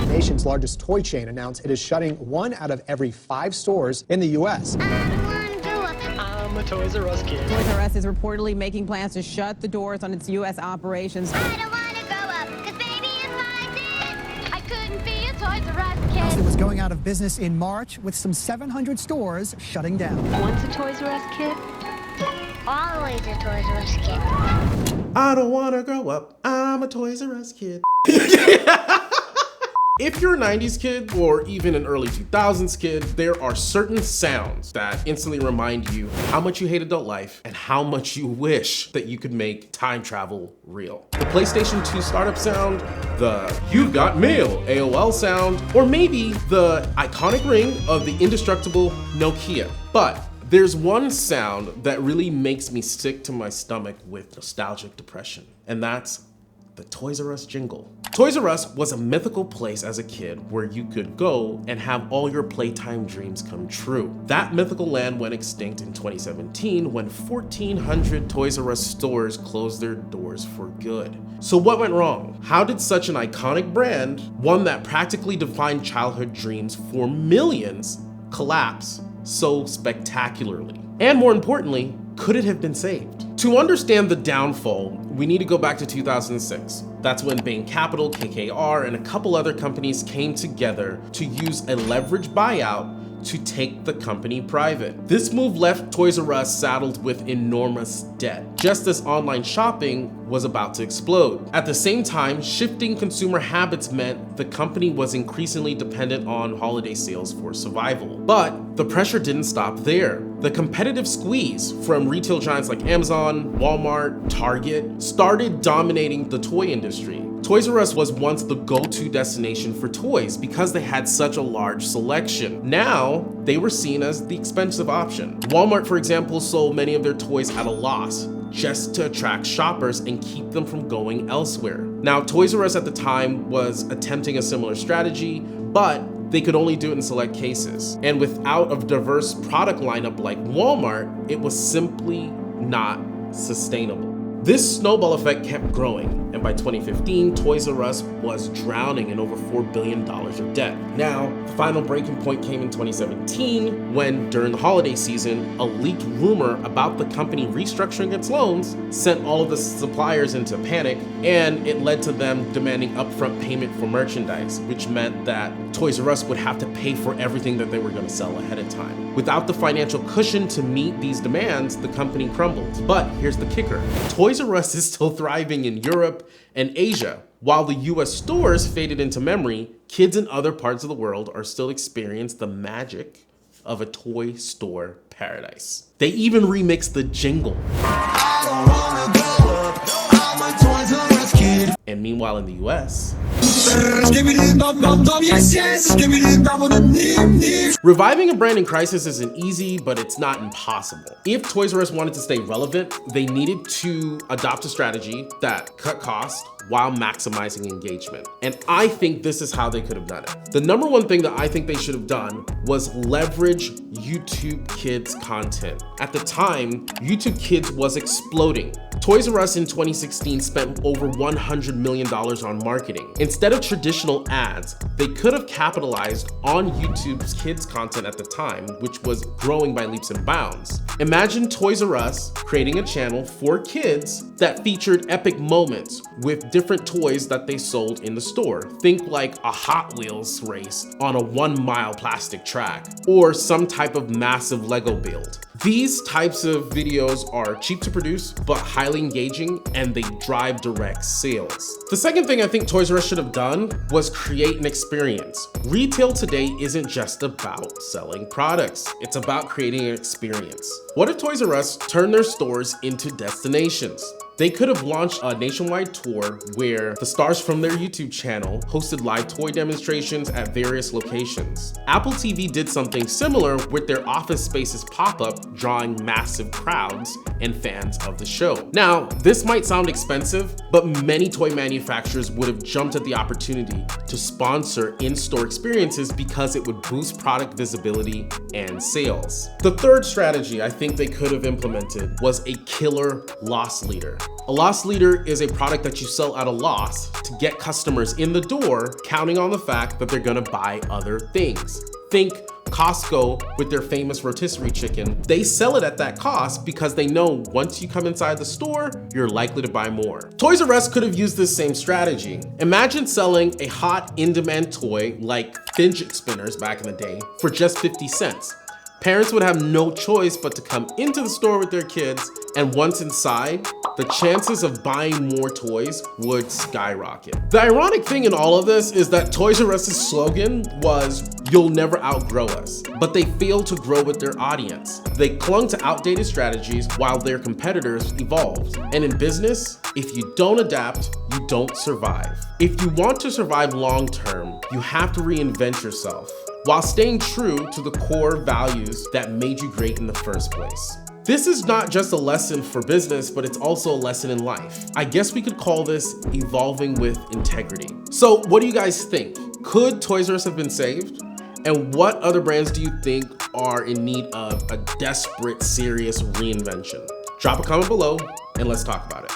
nation's largest toy chain announced it is shutting 1 out of every 5 stores in the U.S. I'm a Toys R Us kid. Toys R Us is reportedly making plans to shut the doors on its U.S. operations. I don't want to grow up, 'cause baby is my dad. I couldn't be a Toys R Us kid. It was going out of business in March with some 700 stores shutting down. Once a Toys R Us kid, always a Toys R Us kid. I don't want to grow up. I'm a Toys R Us kid. If you're a 90s kid or even an early 2000s kid, there are certain sounds that instantly remind you how much you hate adult life and how much you wish that you could make time travel real. The PlayStation 2 startup sound, the "You've got mail" AOL sound, or maybe the iconic ring of the indestructible Nokia. But there's one sound that really makes me sick to my stomach with nostalgic depression, and that's the Toys R Us jingle. Toys R Us was a mythical place as a kid where you could go and have all your playtime dreams come true. That mythical land went extinct in 2017 when 1,400 Toys R Us stores closed their doors for good. So what went wrong? How did such an iconic brand, one that practically defined childhood dreams for millions, collapse so spectacularly? And more importantly, could it have been saved? To understand the downfall, we need to go back to 2006. That's when Bain Capital, KKR, and a couple other companies came together to use a leveraged buyout to take the company private. This move left Toys R Us saddled with enormous debt, just as online shopping was about to explode. At the same time, shifting consumer habits meant the company was increasingly dependent on holiday sales for survival. But the pressure didn't stop there. The competitive squeeze from retail giants like Amazon, Walmart, Target started dominating the toy industry. Toys R Us was once the go-to destination for toys because they had such a large selection. Now, they were seen as the expensive option. Walmart, for example, sold many of their toys at a loss just to attract shoppers and keep them from going elsewhere. Now, Toys R Us at the time was attempting a similar strategy, but they could only do it in select cases. And without a diverse product lineup like Walmart, it was simply not sustainable. This snowball effect kept growing, and by 2015, Toys R Us was drowning in over $4 billion of debt. Now, the final breaking point came in 2017 when, during the holiday season, a leaked rumor about the company restructuring its loans sent all of the suppliers into panic, and it led to them demanding upfront payment for merchandise, which meant that Toys R Us would have to pay for everything that they were going to sell ahead of time. Without the financial cushion to meet these demands, the company crumbled. But here's the kicker. Toys R Us is still thriving in Europe and Asia. While the US stores faded into memory, kids in other parts of the world are still experiencing the magic of a toy store paradise. They even remixed the jingle. I don't wanna grow up, I'm a Toys R Us kid. And meanwhile in the US, reviving a brand in crisis isn't easy, but it's not impossible. If Toys R Us wanted to stay relevant, they needed to adopt a strategy that cut costs while maximizing engagement. And I think this is how they could have done it. The number one thing that I think they should have done was leverage YouTube Kids content. At the time, YouTube Kids was exploding. Toys R Us in 2016 spent over $100 million on marketing. Instead of traditional ads, they could have capitalized on YouTube's kids content at the time, which was growing by leaps and bounds. Imagine Toys R Us creating a channel for kids that featured epic moments with different toys that they sold in the store. Think like a Hot Wheels race on a 1-mile plastic track, or some type of massive Lego build. These types of videos are cheap to produce, but highly engaging, and they drive direct sales. The second thing I think Toys R Us should have done was create an experience. Retail today isn't just about selling products, it's about creating an experience. What if Toys R Us turned their stores into destinations? They could have launched a nationwide tour where the stars from their YouTube channel hosted live toy demonstrations at various locations. Apple TV did something similar with their Office Spaces pop-up, drawing massive crowds and fans of the show. Now, this might sound expensive, but many toy manufacturers would have jumped at the opportunity to sponsor in-store experiences because it would boost product visibility and sales. The third strategy I think they could have implemented was a killer loss leader. A loss leader is a product that you sell at a loss to get customers in the door, counting on the fact that they're gonna buy other things. Think Costco with their famous rotisserie chicken. They sell it at that cost because they know once you come inside the store, you're likely to buy more. Toys R Us could have used this same strategy. Imagine selling a hot in-demand toy like fidget spinners back in the day for just 50 cents. Parents would have no choice but to come into the store with their kids, and once inside, the chances of buying more toys would skyrocket. The ironic thing in all of this is that Toys R Us's slogan was, "You'll never outgrow us," but they failed to grow with their audience. They clung to outdated strategies while their competitors evolved. And in business, if you don't adapt, you don't survive. If you want to survive long term, you have to reinvent yourself, while staying true to the core values that made you great in the first place. This is not just a lesson for business, but it's also a lesson in life. I guess we could call this evolving with integrity. So what do you guys think? Could Toys R Us have been saved? And what other brands do you think are in need of a desperate, serious reinvention? Drop a comment below and let's talk about it.